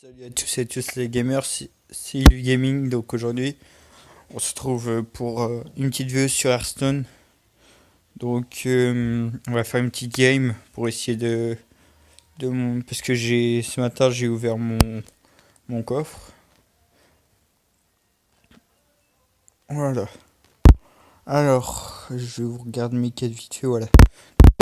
Salut à tous et à tous les gamers, c'est Ilu Gaming. Donc aujourd'hui, on se trouve pour une petite vidéo sur Hearthstone. Donc on va faire une petite game pour essayer parce que ce matin j'ai ouvert mon coffre. Voilà. Alors, je vous regarde mes quêtes vite fait, voilà.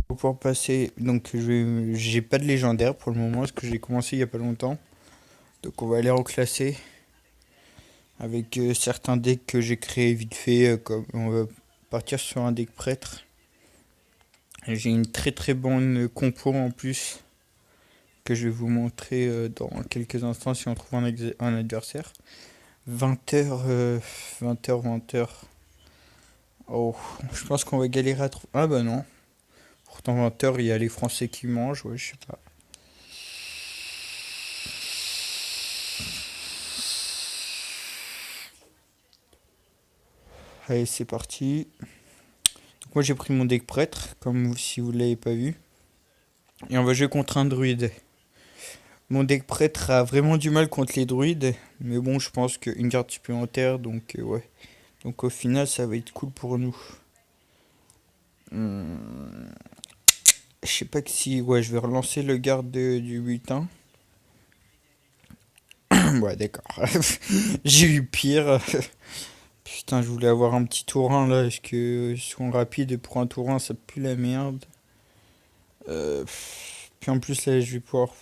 Pour pouvoir passer, donc j'ai pas de légendaire pour le moment parce que j'ai commencé il y a pas longtemps. Donc on va aller reclasser avec certains decks que j'ai créés vite fait, comme on va partir sur un deck prêtre. J'ai une très très bonne compo en plus que je vais vous montrer dans quelques instants si on trouve un adversaire. 20h, 20h, 20h. Oh, je pense qu'on va galérer à trouver. Ah bah non. Pourtant 20h, il y a les Français qui mangent, ouais, je sais pas. Allez, c'est parti. Donc moi j'ai pris mon deck prêtre, comme si vous l'avez pas vu. Et on va jouer contre un druide. Mon deck prêtre a vraiment du mal contre les druides, mais bon, je pense qu'une carte supplémentaire, donc ouais. Donc au final, ça va être cool pour nous. Je sais pas que si... Ouais, je vais relancer le garde du butin. Ouais, d'accord. J'ai eu pire. Putain, je voulais avoir un petit tourin là. Est-ce que ils sont rapides pour un tourin, ça pue la merde. Euh, Puis en plus, là, je vais pouvoir...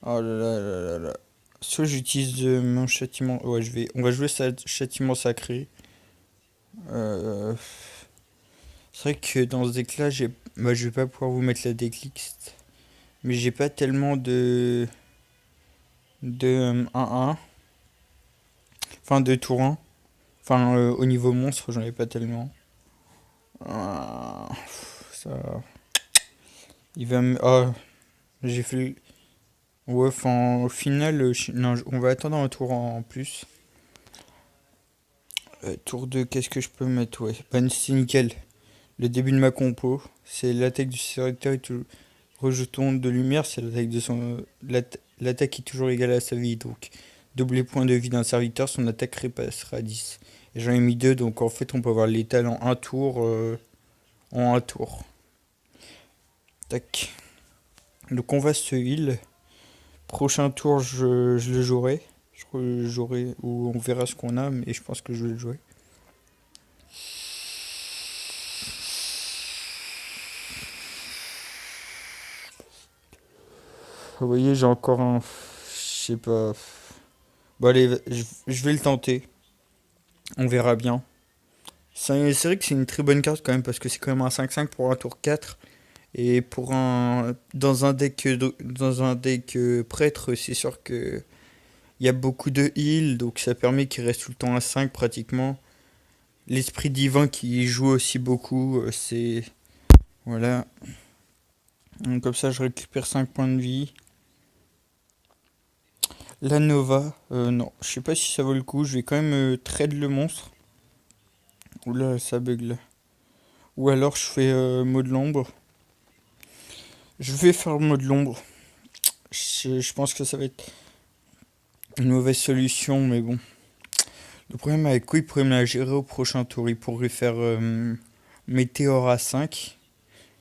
Oh là là là là là. Soit j'utilise mon châtiment... Ouais, on va jouer ça, châtiment sacré. Euh, C'est vrai que dans ce deck là, je vais pas pouvoir vous mettre la decklist. Mais j'ai pas tellement de 1-1. Enfin, de tour 1. Enfin, au niveau monstre, j'en ai pas tellement. Ça. Il va me. Ah, j'ai fait. Ouais, enfin, au final, non, on va attendre un tour en plus. Tour 2, qu'est-ce que je peux mettre? Ouais, bah, c'est nickel. Le début de ma compo, c'est l'attaque du serviteur et tout. Rejeton de lumière, c'est l'attaque de son. L'attaque est toujours égale à sa vie, donc double les points de vie d'un serviteur, son attaque repassera à 10. Et j'en ai mis deux, donc en fait on peut avoir l'étal en un tour. En un tour. Tac. Donc on va se heal. Prochain tour, je le jouerai. Je jouerai ou on verra ce qu'on a, mais je pense que je vais le jouer. Vous voyez, j'ai encore un. Je sais pas. Bon, allez, je vais le tenter. On verra bien. C'est vrai que c'est une très bonne carte quand même, parce que c'est quand même un 5-5 pour un tour 4. Et pour un. Dans un deck prêtre, c'est sûr que. Il y a beaucoup de heal, donc ça permet qu'il reste tout le temps à 5 pratiquement. L'esprit divin qui joue aussi beaucoup, c'est. Voilà. Donc, comme ça, je récupère 5 points de vie. La Nova, non, je sais pas si ça vaut le coup. Je vais quand même trade le monstre. Oula, ça bug là. Ou alors je fais mot de l'ombre. Je vais faire mot de l'ombre. Je pense que ça va être une mauvaise solution, mais bon. Le problème avec quoi il pourrait me la gérer au prochain tour. Il pourrait faire Météore à 5.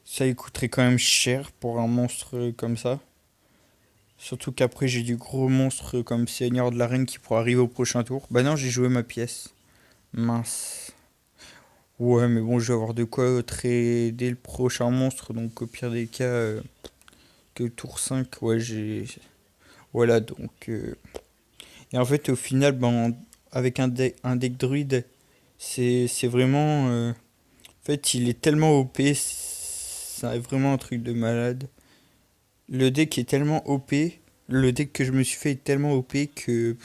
Ça, il coûterait quand même cher pour un monstre comme ça. Surtout qu'après j'ai du gros monstre comme Seigneur de l'Arène qui pourra arriver au prochain tour. Bah non, j'ai joué ma pièce. Mince. Ouais, mais bon, je vais avoir de quoi trader le prochain monstre. Donc au pire des cas, que tour 5, ouais, j'ai... Voilà, donc... Et en fait, au final, ben, avec un deck druide, c'est vraiment... En fait, il est tellement OP, c'est vraiment un truc de malade. Le deck est tellement OP, le deck que je me suis fait est tellement OP que...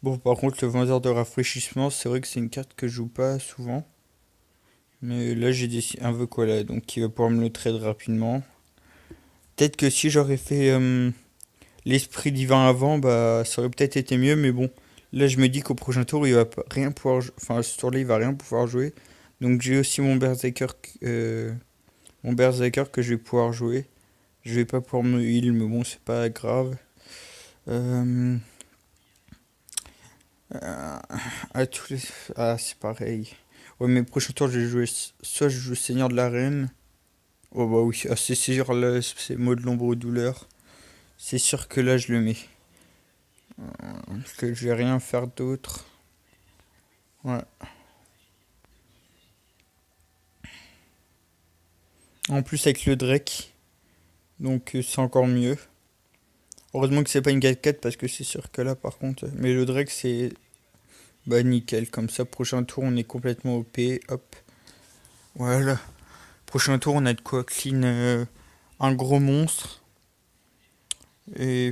Bon, par contre, le vendeur de rafraîchissement, c'est vrai que c'est une carte que je joue pas souvent. Mais là, j'ai décidé un vœu voilà, donc il va pouvoir me le trade rapidement. Peut-être que si j'aurais fait l'esprit divin avant, bah ça aurait peut-être été mieux, mais bon. Là, je me dis qu'au prochain tour, il va rien pouvoir, enfin, ce tour-là, il va rien pouvoir jouer. Donc j'ai aussi mon berserker que je vais pouvoir jouer. Je vais pas pouvoir me heal, mais bon, c'est pas grave. Euh, euh, à tous les... Ah, c'est pareil. Ouais, mais prochain tour, je vais jouer... Soit je joue Seigneur de l'Arène. Oh bah oui, ah, c'est sûr, là, c'est mot de l'ombre aux douleurs. C'est sûr que là, je le mets. Parce que je vais rien faire d'autre. Ouais. En plus, avec le Drake. Donc, c'est encore mieux. Heureusement que c'est pas une 4-4 parce que c'est sûr que là, par contre... Mais le Drake, c'est... Bah, nickel. Comme ça, prochain tour, on est complètement OP. Hop. Voilà. Prochain tour, on a de quoi clean un gros monstre. Et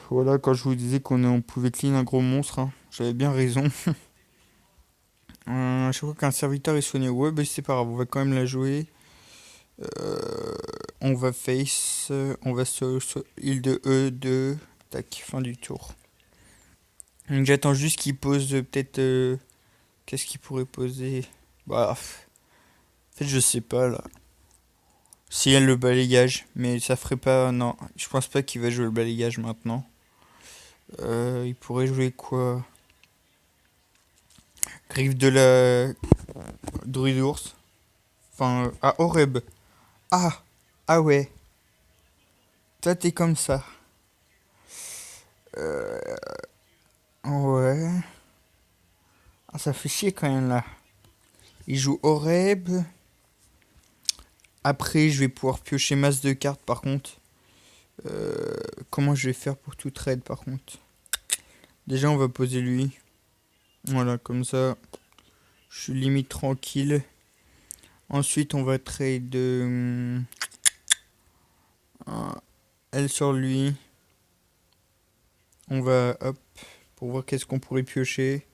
voilà, quand je vous disais on pouvait clean un gros monstre, hein, j'avais bien raison. À chaque fois qu'un serviteur est soigné, ouais, bah c'est pas grave, on va quand même la jouer. Euh, on va face, on va sur île de E2, tac, fin du tour. Donc j'attends juste qu'il pose peut-être. Qu'est-ce qu'il pourrait poser? Bah, en fait, je sais pas là. Si elle le balayage, mais ça ferait pas. Non, je pense pas qu'il va jouer le balayage maintenant. Il pourrait jouer quoi? Griffe de la druide ours. Enfin, ah, Oreb. Ah, ah ouais. Toi, t'es comme ça. Euh, ouais. Ah, ça fait chier quand même là. Il joue Oreb. Après, je vais pouvoir piocher masse de cartes par contre. Comment je vais faire pour tout trade par contre? Déjà, on va poser lui. Voilà, comme ça, je suis limite tranquille. Ensuite, on va trade elle sur lui. On va, hop, pour voir qu'est-ce qu'on pourrait piocher.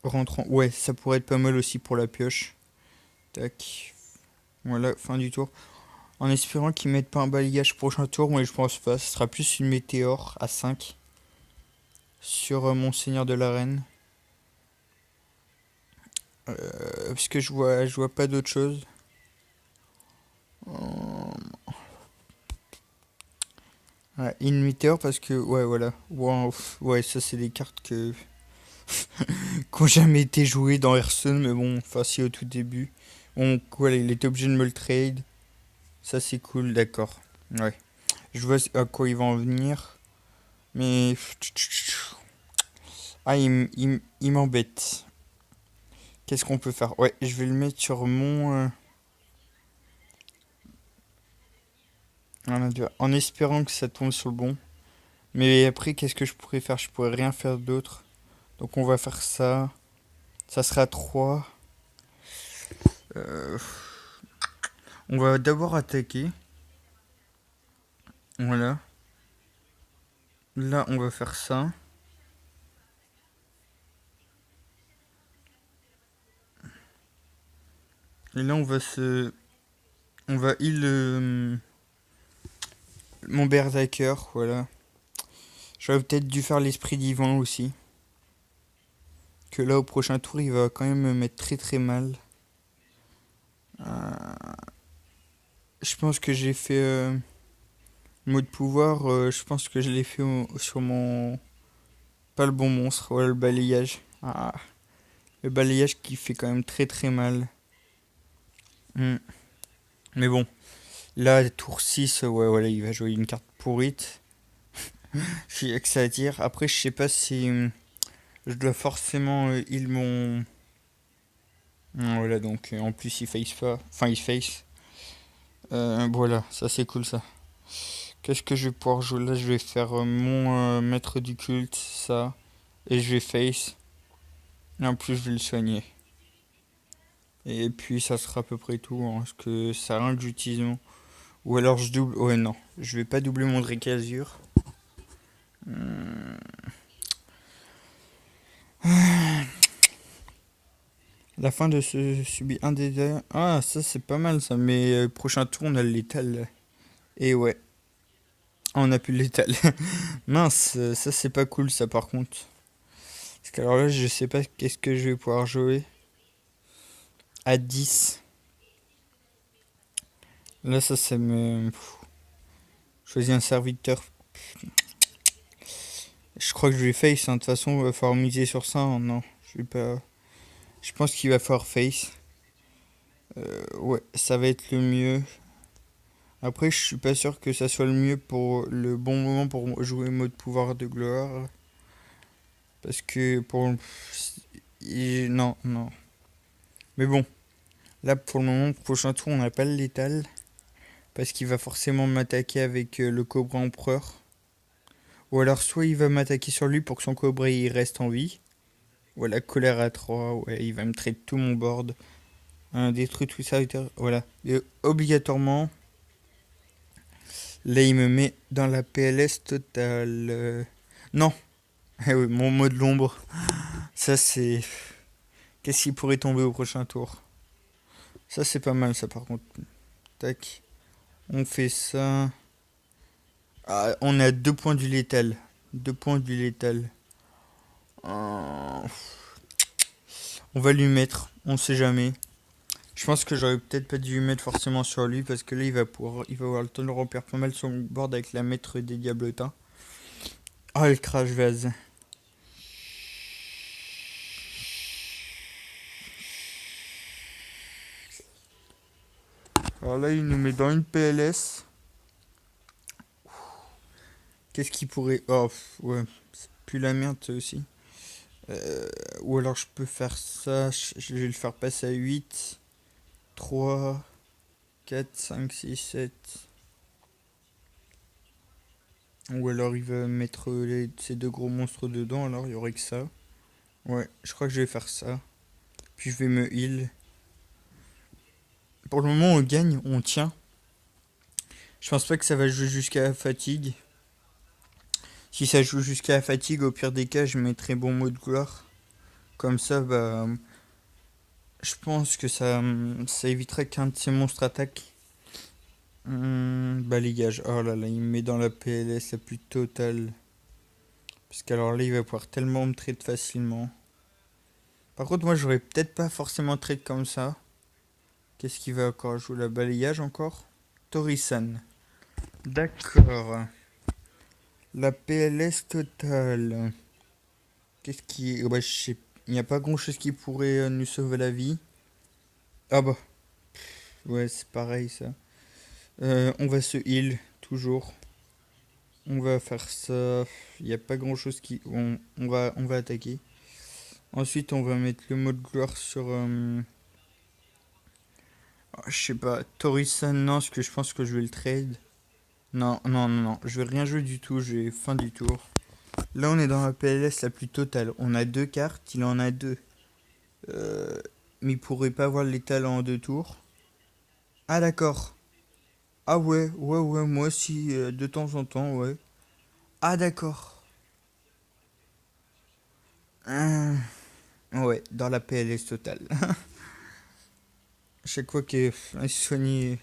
Rentrant. Ouais, ça pourrait être pas mal aussi pour la pioche. Tac. Voilà, fin du tour. En espérant qu'ils mettent pas un balayage prochain tour, mais je pense pas. Ce sera plus une météore à 5 sur mon Seigneur de l'Arène. Parce que je vois pas d'autre chose. Ouais, une météore parce que, ouais, voilà. Wow, ouais, ça, c'est des cartes qui ont jamais été jouées dans Hearthstone, mais bon, enfin, si au tout début. Donc, voilà, il était obligé de me le trade. Ça, c'est cool, d'accord. Ouais. Je vois à quoi il va en venir. Mais. Ah, il m'embête. Qu'est-ce qu'on peut faire? Ouais, je vais le mettre sur mon. En espérant que ça tombe sur le bon. Mais après, qu'est-ce que je pourrais faire? Je pourrais rien faire d'autre. Donc, on va faire ça. Ça sera 3. Euh, on va d'abord attaquer. Voilà. Là, on va faire ça. Et là, On va heal mon berserker, voilà. J'aurais peut-être dû faire l'esprit divin aussi. Que là, au prochain tour, il va quand même me mettre très très mal. Euh, je pense que j'ai fait mot de pouvoir. Je pense que je l'ai fait sur mon. Pas le bon monstre, voilà le balayage. Ah, le balayage qui fait quand même très très mal. Hmm. Mais bon, là, tour 6 ouais, voilà, il va jouer une carte pourrite. J'ai que ça à dire. Après, je sais pas si je dois forcément heal mon. Voilà, donc en plus, il face pas. Enfin, il face. Voilà, ça c'est cool ça. Qu'est-ce que je vais pouvoir jouer là? Je vais faire mon maître du culte, ça. Et je vais face. Et en plus, je vais le soigner. Et puis, ça sera à peu près tout. Hein, parce que ça a rien que j'utilise. Ou alors je double. Ouais, non. Je vais pas doubler mon Drake Azur. La fin de ce subit un des deux. Ah, ça c'est pas mal ça. Mais prochain tour, on a le létal. Et ouais, on a plus le létal. Mince, ça c'est pas cool ça par contre. Parce que alors là, je sais pas qu'est-ce que je vais pouvoir jouer. à 10. Là, ça me... Choisis un serviteur. Je crois que je vais face, hein. De toute façon, il va falloir miser sur ça, hein. Non, je vais pas... Je pense qu'il va falloir face. Ouais, ça va être le mieux. Après, je suis pas sûr que ça soit le mieux pour le bon moment pour jouer mode pouvoir de gloire. Parce que pour... Non, non. Mais bon, là pour le moment, prochain tour, on n'a pas le létal. Parce qu'il va forcément m'attaquer avec le cobra empereur. Ou alors soit il va m'attaquer sur lui pour que son cobra il reste en vie. Ou la colère à 3, ouais, il va me traiter tout mon board. Détruire tout ça, voilà. Et obligatoirement, là il me met dans la PLS totale. Non, eh oui, mon mode l'ombre. Ça c'est... Qu'est-ce qui pourrait tomber au prochain tour? Ça c'est pas mal ça par contre. Tac. On fait ça. Ah, on est à 2 points du létal. 2 points du létal. On va lui mettre. On sait jamais. Je pense que j'aurais peut-être pas dû lui mettre forcément sur lui parce que là il va pouvoir. Il va avoir le temps de repérer pas mal son board avec la maître des diablotins. Ah, le crash vase. Alors là il nous met dans une PLS. Qu'est-ce qui pourrait... Oh, ouais, c'est plus la merde ça aussi. Ou alors je peux faire ça, je vais le faire passer à 8. 3, 4, 5, 6, 7. Ou alors il va mettre ces deux gros monstres dedans, alors il y aurait que ça. Ouais, je crois que je vais faire ça. Puis je vais me heal. Pour le moment on gagne, on tient. Je pense pas que ça va jouer jusqu'à la fatigue. Si ça joue jusqu'à la fatigue, au pire des cas, je mettrai bon mot de gloire. Comme ça, bah... Je pense que ça éviterait qu'un de ces monstres attaque. Balayage. Oh là là, il me met dans la PLS la plus totale. Parce qu'alors là, il va pouvoir tellement me trade facilement. Par contre, moi, j'aurais peut-être pas forcément trade comme ça. Qu'est-ce qu'il va encore jouer? La balayage encore? Torisan. D'accord. La PLS totale. Qu'est-ce qui... Bah, je sais... Il n'y a pas grand-chose qui pourrait nous sauver la vie. Ah bah. Ouais, c'est pareil, ça. On va se heal, toujours. On va faire ça. Il n'y a pas grand chose qui. On va attaquer. Ensuite, on va mettre le mode gloire sur. Je sais pas. Torisan, non, parce que je pense que je vais le trade. Non, non, non, non. Je vais rien jouer du tout. J'ai fin du tour. Là, on est dans la PLS la plus totale. On a deux cartes. Il en a deux. Mais il pourrait pas avoir l'étal en deux tours. Ah, d'accord. Ah, ouais, ouais, ouais. Moi aussi, de temps en temps, ouais. Ah, d'accord. Ah. Ouais, dans la PLS totale. Chaque fois qu'il soigne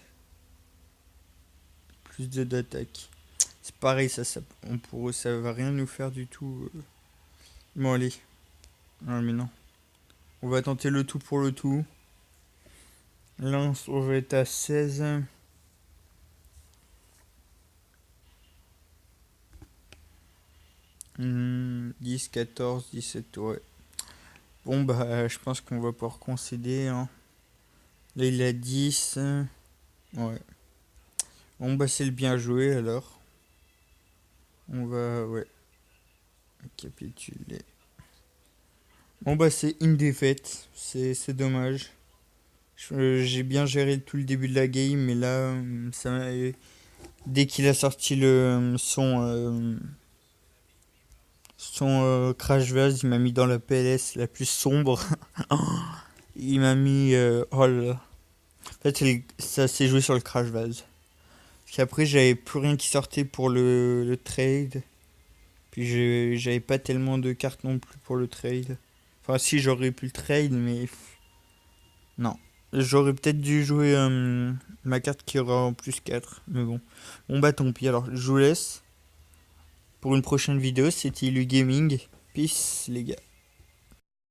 plus de d'attaque. C'est pareil, ça va rien nous faire du tout. Bon, allez. Ah, mais non. On va tenter le tout pour le tout. Là, on va être à 16. 10, 14, 17, ouais. Bon, bah, je pense qu'on va pouvoir concéder, hein. Là, il a 10. Ouais. Bon, bah, c'est le bien joué, alors. On va, ouais, capituler. Bon, bah, c'est une défaite. C'est dommage. J'ai bien géré tout le début de la game, mais là, dès qu'il a sorti son Crash Vase, il m'a mis dans la PLS la plus sombre. Il m'a mis... oh là là. En fait, ça s'est joué sur le Crash Vase. Parce qu'après, j'avais plus rien qui sortait pour le trade. Puis j'avais pas tellement de cartes non plus pour le trade. Enfin, si, j'aurais pu le trade, mais... Non. J'aurais peut-être dû jouer ma carte qui aura en plus 4. Mais bon. Bon, bah tant pis. Alors, je vous laisse pour une prochaine vidéo. C'était Ilu Gaming. Peace, les gars.